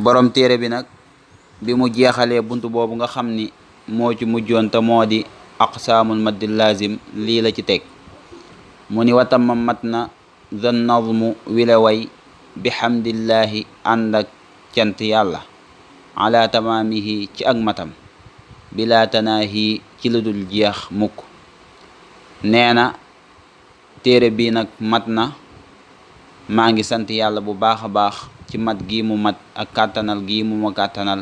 borom téere bi nag bi mu jeexalee bunt boobu nga xam ni moo ci mujjoon te moo di aqsaamul maddi lazim lii la ci teg mu ni watamma mat na zan nazmu wila way bihamdillahi ànd ak cant yàlla ala tamaamihi ci ak matam bila tanaahi ci lu dul jeex mukk. nee na téere bii nag mat na, maa ngi sant yàlla bu baax a baax ci mat gi mu mat ak kàttanal gi mu ma kàttanal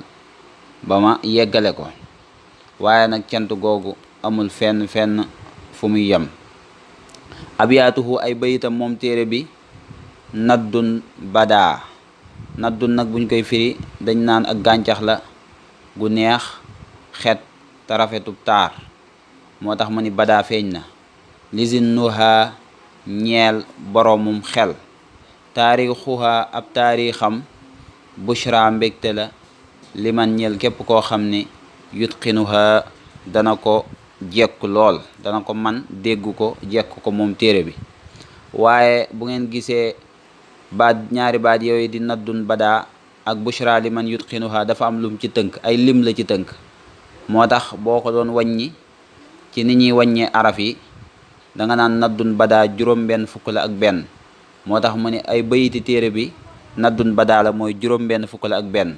ba ma yeggale ko, waaye nag cant googu amul fenn fu muy yem. abyaatuhu ay bayitam moom téere bi naddun badaa. naddun nag buñ koy firi dañ naan ak gàncax la gu neex xet te rafetub taar, moo tax mu ni badaa feeñ na. lisin nuha ñeel boromum xel, taarixuha ab taarixam bushra mbégte la liman ñeel képp koo xam ni yutqinuha dana ko jekku lool, dana ko man dégg ko jekk ko moom téere bi. waaye bu ngeen gisee ñaari baat yooyu di naddun badaa ak bushra liman yutqinuha dafa am lum ci tënk, ay lim la ci tënk. moo tax boo ko doon wàññi ci ni ñuy wàññee araf yi danga naan naddun badaa juróom-benn fukk la ak benn. moo tax mu ne ay bayiti téere bi naddun badaa la mooy juróom-benn fukk la ak benn.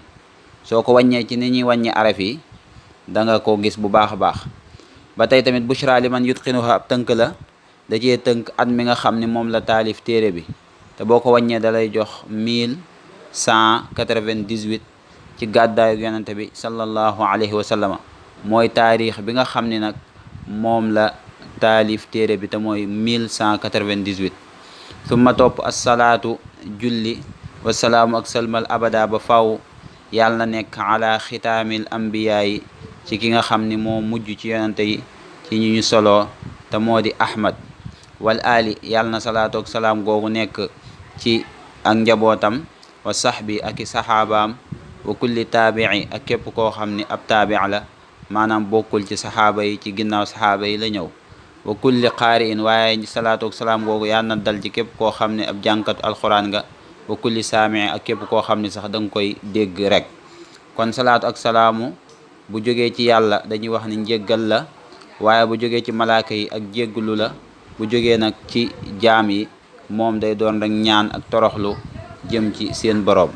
soo ko wàññee ci ni ñuy wàññee araf yi danga ko gis bu baax a baax. ba tey tamit bushra liman yutqinuha ab tënk la, da cee tënk at mi nga xam ne moom la taalif téere bi, te boo ko wàññee da lay jox 1198 ci gàddaayu yonente bi sallallahu alayhi wa sallama. mooy taarix bi nga xam ne nag moom la taalif téere bi te mooy 1198. summa topp assalaatu julli wasalaamu ak salmal abada ba faw yàlla na nekk ala xitaamil ambiyaa yi ci ki nga xam ni moo mujj ci yonente yi ci ñu ñu soloo te moo di ahmad wal ali yàlla na salaatu ak salaam googu nekk ci ak njabootam wa sahbi ak i saxaabaam wa kulli taabii ak képp koo xam ni ab taabi la, maanaam bokkul ci saxaaba yi, ci ginnaaw saxaaba yi la ñëw. wa kulli qaari'in waaye salaatu ak salaam googu yàlla na dal ci képp koo xam ne ab jànkatu alxuraan nga. wa kulli saamii ak képp koo xam ne sax da nga koy dégg rek. kon salaatu ak salaamu bu jógee ci yàlla dañuy wax ni njéggal la, waaye bu jógee ci malaaka yi ak jégglu la, bu jógee nag ci jaam yi moom day doon rek ñaan ak toroxlu jëm ci seen boroom.